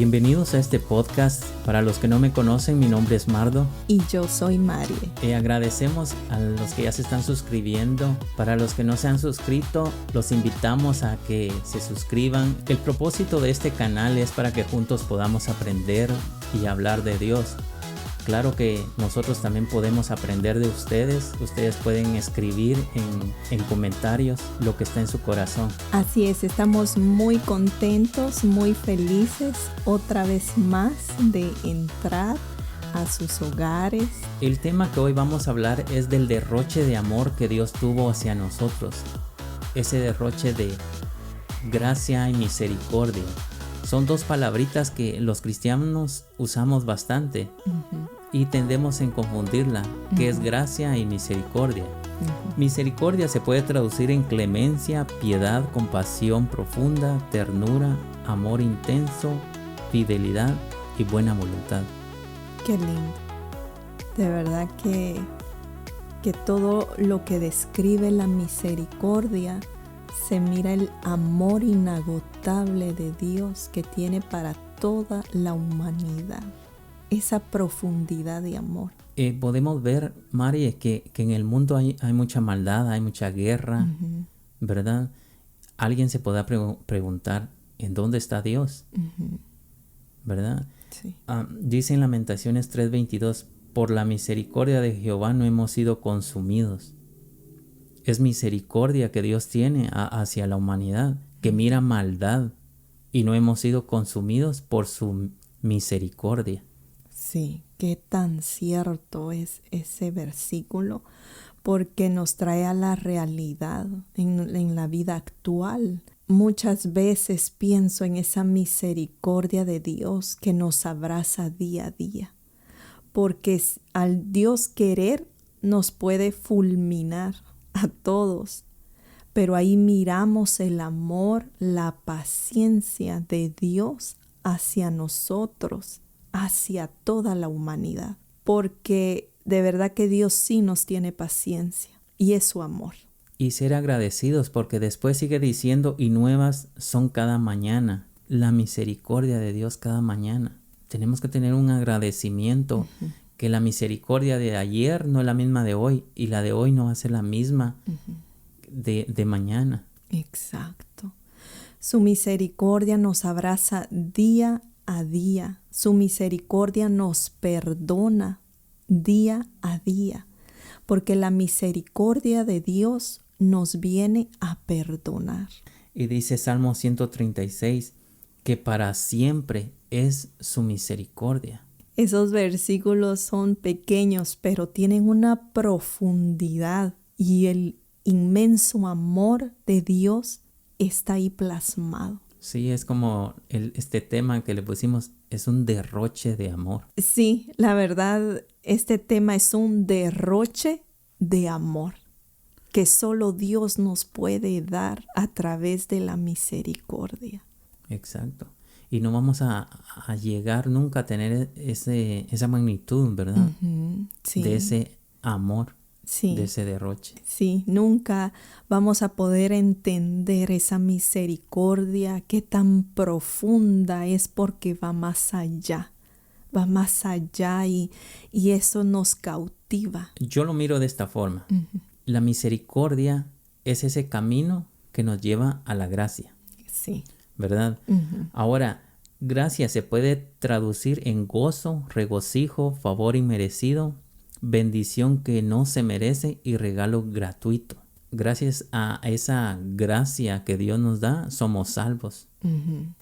Bienvenidos a este podcast. Para los que no me conocen, mi nombre es Mardo. Y yo soy Marie. Agradecemos a los que ya se están suscribiendo. Para los que no se han suscrito, los invitamos a que se suscriban. El propósito de este canal es para que juntos podamos aprender y hablar de Dios. Claro que nosotros también podemos aprender de ustedes. Ustedes pueden escribir en comentarios lo que está en su corazón. Así es, estamos muy contentos, muy felices otra vez más de entrar a sus hogares. El tema que hoy vamos a hablar es del derroche de amor que Dios tuvo hacia nosotros. Ese derroche de gracia y misericordia. Son dos palabritas que los cristianos usamos bastante y tendemos en confundirla, que es gracia y misericordia. Misericordia se puede traducir en clemencia, piedad, compasión profunda, ternura, amor intenso, fidelidad y buena voluntad. Qué lindo. De verdad que todo lo que describe la misericordia se mira el amor inagotable de Dios que tiene para toda la humanidad. Esa profundidad de amor. Podemos ver, Mari, que en el mundo hay mucha maldad, hay mucha guerra, ¿verdad? Alguien se podrá preguntar, ¿en dónde está Dios? ¿Verdad? Sí. Dice en Lamentaciones 3:22, por la misericordia de Jehová no hemos sido consumidos. Es misericordia que Dios tiene hacia la humanidad, que mira maldad y no hemos sido consumidos por su misericordia. Sí, qué tan cierto es ese versículo, porque nos trae a la realidad en la vida actual. Muchas veces pienso en esa misericordia de Dios que nos abraza día a día, porque al Dios querer nos puede fulminar a todos, pero ahí miramos el amor, la paciencia de Dios hacia nosotros, hacia toda la humanidad, porque de verdad que Dios sí nos tiene paciencia y es su amor. Y ser agradecidos, porque después sigue diciendo, y nuevas son cada mañana, la misericordia de Dios cada mañana. Tenemos que tener un agradecimiento, que la misericordia de ayer no es la misma de hoy, y la de hoy no va a ser la misma de mañana. Exacto. Su misericordia nos abraza día a día. Su misericordia nos perdona día a día, porque la misericordia de Dios nos viene a perdonar. Y dice Salmo 136, que para siempre es su misericordia. Esos versículos son pequeños, pero tienen una profundidad y el inmenso amor de Dios está ahí plasmado. Sí, es como este tema que le pusimos, es un derroche de amor. Sí, la verdad, este tema es un derroche de amor que solo Dios nos puede dar a través de la misericordia. Exacto. Y no vamos a llegar nunca a tener esa magnitud, ¿verdad? Sí. De ese amor, sí. de ese derroche. Sí, nunca vamos a poder entender esa misericordia que tan profunda es, porque va más allá y eso nos cautiva. Yo lo miro de esta forma. La misericordia es ese camino que nos lleva a la gracia. Sí. ¿Verdad? Ahora, gracia se puede traducir en gozo, regocijo, favor inmerecido, bendición que no se merece y regalo gratuito. Gracias a esa gracia que Dios nos da, somos salvos.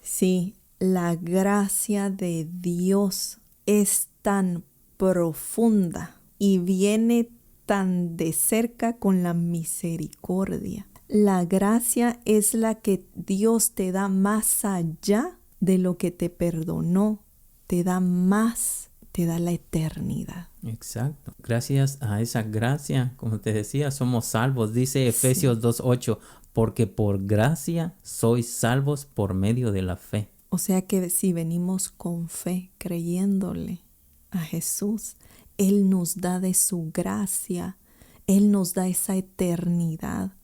Sí, la gracia de Dios es tan profunda y viene tan de cerca con la misericordia. La gracia es la que Dios te da más allá de lo que te perdonó. Te da más, te da la eternidad. Exacto. Gracias a esa gracia, como te decía, somos salvos. Dice Efesios 2:8, porque por gracia sois salvos por medio de la fe. O sea que si venimos con fe, creyéndole a Jesús, Él nos da de su gracia, Él nos da esa eternidad.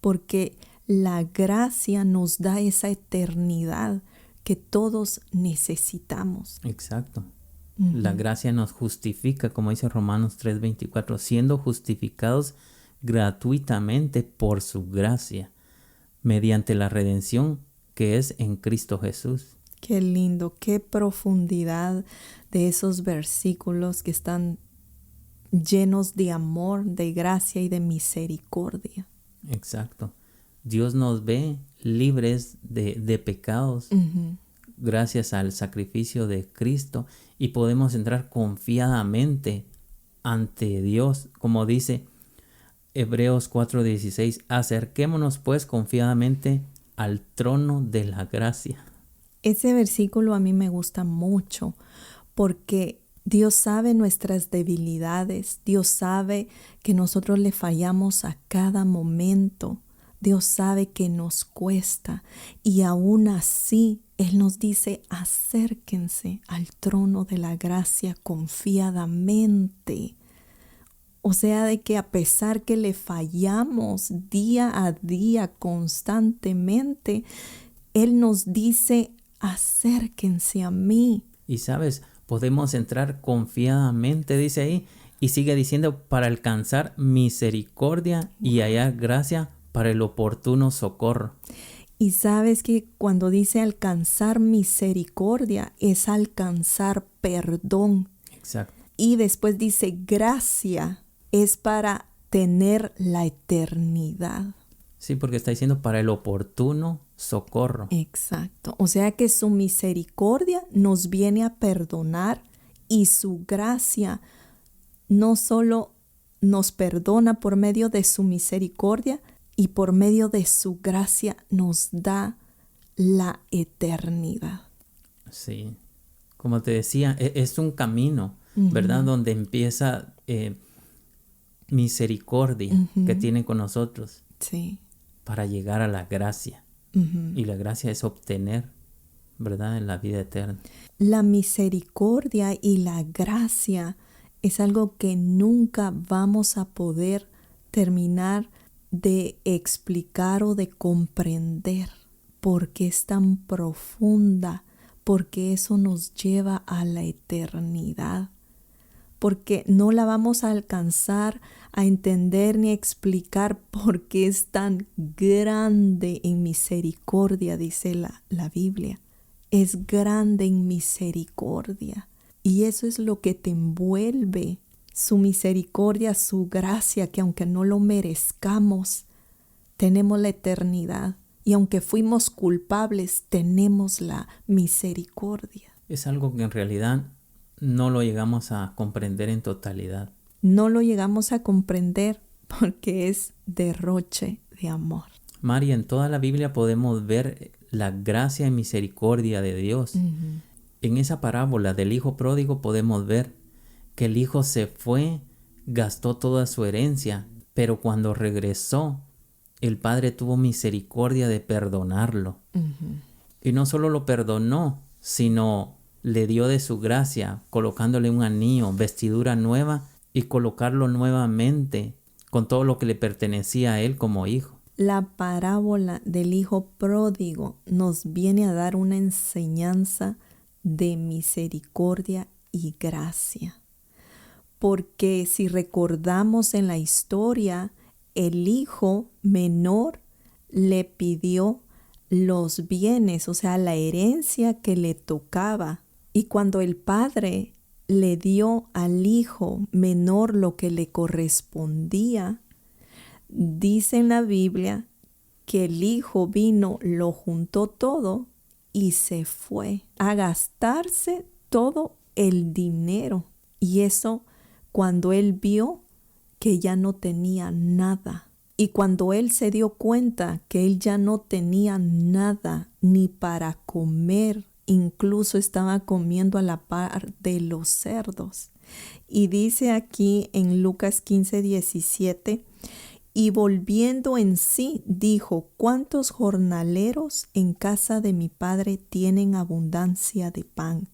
Porque la gracia nos da esa eternidad que todos necesitamos. Exacto. La gracia nos justifica, como dice Romanos 3:24, siendo justificados gratuitamente por su gracia, mediante la redención que es en Cristo Jesús. Qué lindo, qué profundidad de esos versículos que están llenos de amor, de gracia y de misericordia. Exacto. Dios nos ve libres de pecados gracias al sacrificio de Cristo y podemos entrar confiadamente ante Dios, como dice Hebreos 4:16, acerquémonos pues confiadamente al trono de la gracia. Ese versículo a mí me gusta mucho porque Dios sabe nuestras debilidades, Dios sabe que nosotros le fallamos a cada momento, Dios sabe que nos cuesta y aún así Él nos dice acérquense al trono de la gracia confiadamente. O sea, de que a pesar que le fallamos día a día constantemente, Él nos dice acérquense a mí. Y sabes, podemos entrar confiadamente, dice ahí, y sigue diciendo, para alcanzar misericordia y hallar gracia para el oportuno socorro. Y sabes que cuando dice alcanzar misericordia es alcanzar perdón. Exacto. Y después dice gracia es para tener la eternidad. Sí, porque está diciendo para el oportuno socorro. Exacto. O sea que su misericordia nos viene a perdonar y su gracia no solo nos perdona por medio de su misericordia y por medio de su gracia nos da la eternidad. Sí, como te decía, es un camino, ¿verdad? Donde empieza misericordia que tiene con nosotros. Sí. Para llegar a la gracia. Y la gracia es obtener, ¿verdad?, en la vida eterna. La misericordia y la gracia es algo que nunca vamos a poder terminar de explicar o de comprender porque es tan profunda, porque eso nos lleva a la eternidad. Porque no la vamos a alcanzar a entender ni a explicar porque es tan grande en misericordia, dice la Biblia. Es grande en misericordia. Y eso es lo que te envuelve, su misericordia, su gracia, que aunque no lo merezcamos, tenemos la eternidad. Y aunque fuimos culpables, tenemos la misericordia. Es algo que en realidad no lo llegamos a comprender en totalidad. No lo llegamos a comprender porque es derroche de amor. Mari, en toda la Biblia podemos ver la gracia y misericordia de Dios. En esa parábola del hijo pródigo podemos ver que el hijo se fue, gastó toda su herencia, pero cuando regresó, el padre tuvo misericordia de perdonarlo. Y no solo lo perdonó, sino le dio de su gracia, colocándole un anillo, vestidura nueva y colocarlo nuevamente con todo lo que le pertenecía a él como hijo. La parábola del hijo pródigo nos viene a dar una enseñanza de misericordia y gracia. Porque si recordamos en la historia, el hijo menor le pidió los bienes, o sea, la herencia que le tocaba. Y cuando el padre le dio al hijo menor lo que le correspondía, dice en la Biblia que el hijo vino, lo juntó todo y se fue a gastarse todo el dinero. Y eso cuando él vio que ya no tenía nada. Y cuando él se dio cuenta que él ya no tenía nada ni para comer, incluso estaba comiendo a la par de los cerdos. Y dice aquí en Lucas 15:17, y volviendo en sí, dijo, ¿cuántos jornaleros en casa de mi padre tienen abundancia de pan?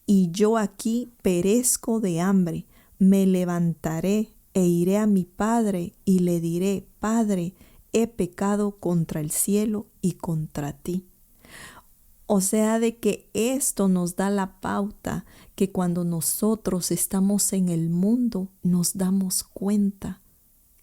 Y yo aquí perezco de hambre. Me levantaré e iré a mi padre y le diré, Padre, he pecado contra el cielo y contra ti. O sea, de que esto nos da la pauta que cuando nosotros estamos en el mundo nos damos cuenta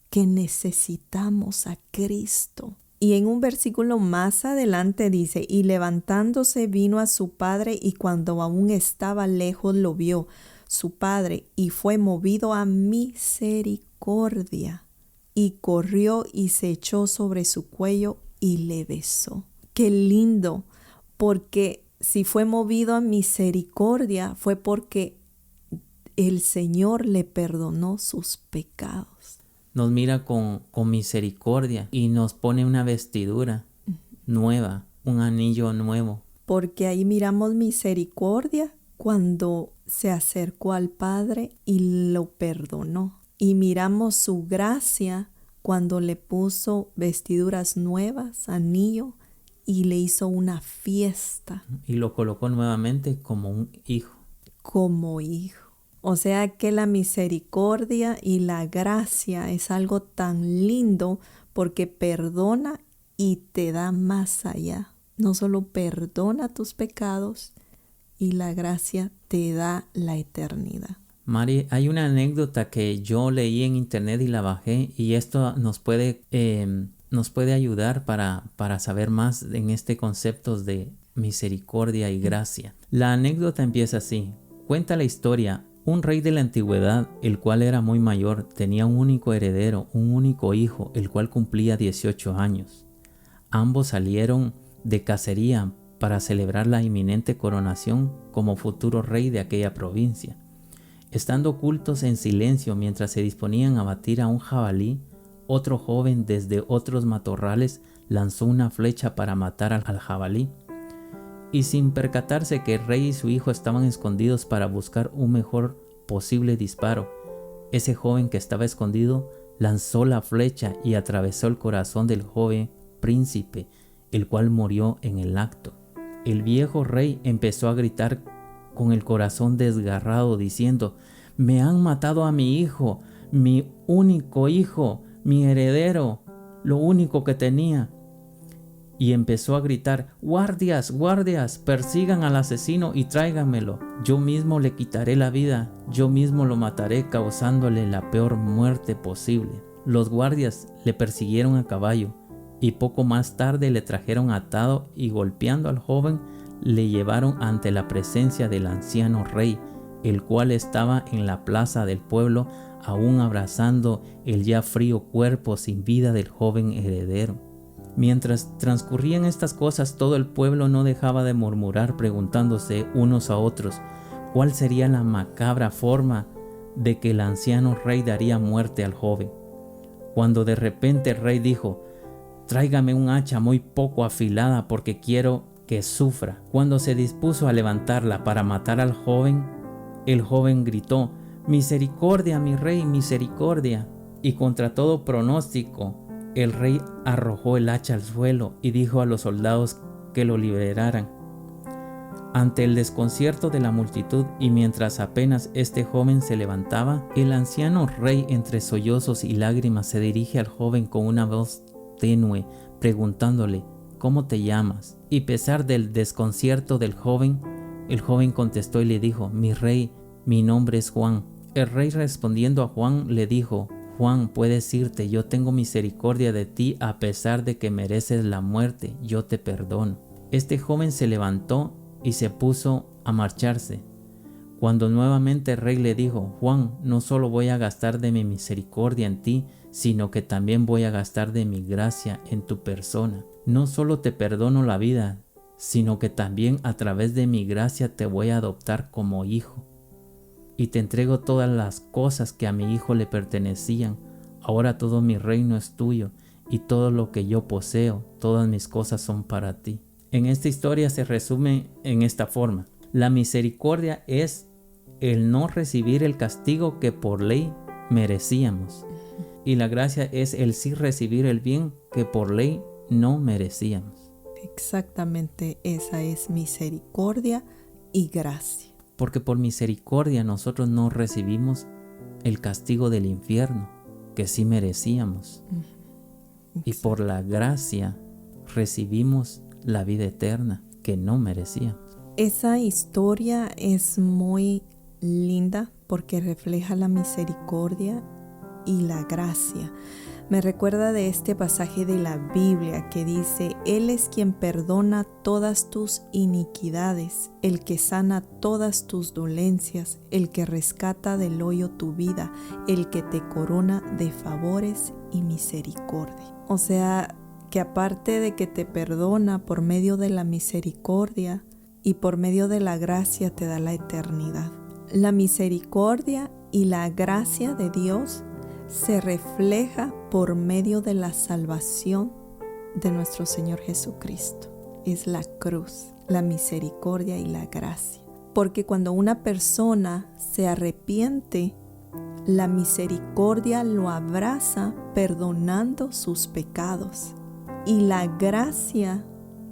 que necesitamos a Cristo. Y en un versículo más adelante dice, y levantándose vino a su padre, y cuando aún estaba lejos lo vio su padre, y fue movido a misericordia, y corrió y se echó sobre su cuello y le besó. Qué lindo, porque si fue movido a misericordia fue porque el Señor le perdonó sus pecados. Nos mira con misericordia y nos pone una vestidura nueva, un anillo nuevo. Porque ahí miramos misericordia cuando se acercó al Padre y lo perdonó. Y miramos su gracia cuando le puso vestiduras nuevas, anillo, y le hizo una fiesta. Y lo colocó nuevamente como un hijo. Como hijo. O sea que la misericordia y la gracia es algo tan lindo porque perdona y te da más allá. No solo perdona tus pecados y la gracia te da la eternidad. Mari, hay una anécdota que yo leí en internet y la bajé, y esto nos puede ayudar para saber más en este concepto de misericordia y gracia. La anécdota empieza así. Cuenta la historia. Un rey de la antigüedad, el cual era muy mayor, tenía un único heredero, un único hijo, el cual cumplía 18 años. Ambos salieron de cacería para celebrar la inminente coronación como futuro rey de aquella provincia. Estando ocultos en silencio mientras se disponían a batir a un jabalí, otro joven desde otros matorrales lanzó una flecha para matar al jabalí. Y sin percatarse que el rey y su hijo estaban escondidos para buscar un mejor posible disparo, ese joven que estaba escondido lanzó la flecha y atravesó el corazón del joven príncipe, el cual murió en el acto. El viejo rey empezó a gritar con el corazón desgarrado, diciendo: «Me han matado a mi hijo, mi único hijo, mi heredero, lo único que tenía». Y empezó a gritar: «Guardias, guardias, persigan al asesino y tráiganmelo. Yo mismo le quitaré la vida, yo mismo lo mataré causándole la peor muerte posible». Los guardias le persiguieron a caballo y poco más tarde le trajeron atado y golpeando al joven le llevaron ante la presencia del anciano rey, el cual estaba en la plaza del pueblo aún abrazando el ya frío cuerpo sin vida del joven heredero. Mientras transcurrían estas cosas, todo el pueblo no dejaba de murmurar, preguntándose unos a otros cuál sería la macabra forma de que el anciano rey daría muerte al joven. Cuando de repente el rey dijo: «Tráigame un hacha muy poco afilada porque quiero que sufra». Cuando se dispuso a levantarla para matar al joven, el joven gritó: «Misericordia, mi rey, misericordia». Y contra todo pronóstico, el rey arrojó el hacha al suelo y dijo a los soldados que lo liberaran. Ante el desconcierto de la multitud y mientras apenas este joven se levantaba, el anciano rey, entre sollozos y lágrimas, se dirige al joven con una voz tenue, preguntándole: «¿Cómo te llamas?». Y a pesar del desconcierto del joven, el joven contestó y le dijo: «Mi rey, mi nombre es Juan». El rey, respondiendo a Juan, le dijo: «Juan, puedes irte, yo tengo misericordia de ti, a pesar de que mereces la muerte, yo te perdono». Este joven se levantó y se puso a marcharse. Cuando nuevamente el rey le dijo: «Juan, no solo voy a gastar de mi misericordia en ti, sino que también voy a gastar de mi gracia en tu persona. No solo te perdono la vida, sino que también a través de mi gracia te voy a adoptar como hijo. Y te entrego todas las cosas que a mi hijo le pertenecían. Ahora todo mi reino es tuyo, y todo lo que yo poseo, todas mis cosas son para ti». En esta historia se resume en esta forma: la misericordia es el no recibir el castigo que por ley merecíamos, y la gracia es el sí recibir el bien que por ley no merecíamos. Exactamente, esa es misericordia y gracia. Porque por misericordia nosotros no recibimos el castigo del infierno que sí merecíamos. Y por la gracia recibimos la vida eterna. que no merecíamos. Esa historia es muy linda porque refleja la misericordia y la gracia. Me recuerda de este pasaje de la Biblia que dice: Él es quien perdona todas tus iniquidades, el que sana todas tus dolencias, el que rescata del hoyo tu vida, el que te corona de favores y misericordia. O sea, que aparte de que te perdona por medio de la misericordia y por medio de la gracia, te da la eternidad. La misericordia y la gracia de Dios se refleja por medio de la salvación de nuestro Señor Jesucristo. Es la cruz, la misericordia y la gracia. Porque cuando una persona se arrepiente, la misericordia lo abraza perdonando sus pecados. Y la gracia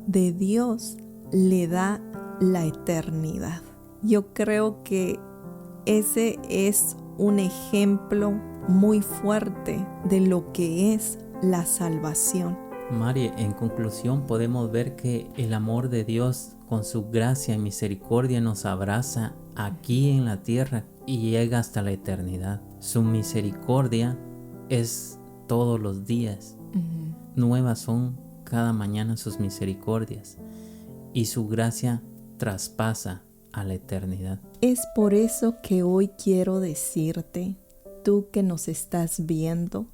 de Dios le da la eternidad. Yo creo que ese es un ejemplo muy fuerte de lo que es la salvación. Mari, en conclusión podemos ver que el amor de Dios con su gracia y misericordia nos abraza aquí en la tierra y llega hasta la eternidad. Su misericordia es todos los días. Nuevas son cada mañana sus misericordias y su gracia traspasa a la eternidad. Es por eso que hoy quiero decirte, tú que nos estás viendo,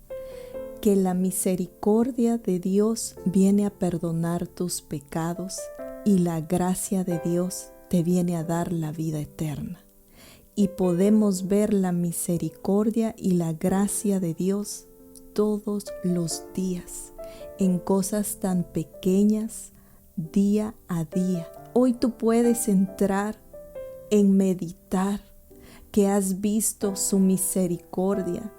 que la misericordia de Dios viene a perdonar tus pecados y la gracia de Dios te viene a dar la vida eterna. Y podemos ver la misericordia y la gracia de Dios todos los días, en cosas tan pequeñas, día a día. Hoy tú puedes entrar en meditar que has visto su misericordia,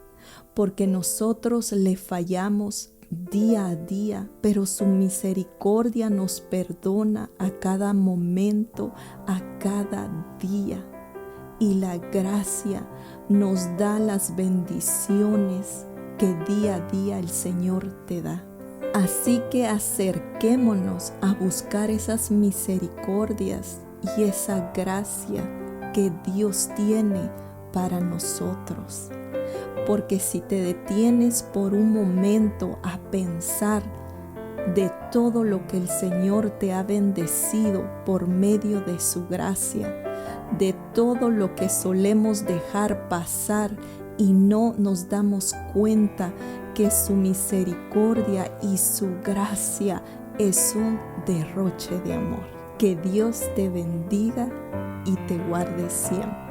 porque nosotros le fallamos día a día, pero su misericordia nos perdona a cada momento, a cada día. Y la gracia nos da las bendiciones que día a día el Señor te da. Así que acerquémonos a buscar esas misericordias y esa gracia que Dios tiene para nosotros. Porque si te detienes por un momento a pensar de todo lo que el Señor te ha bendecido por medio de su gracia, de todo lo que solemos dejar pasar y no nos damos cuenta que su misericordia y su gracia es un derroche de amor. Que Dios te bendiga y te guarde siempre.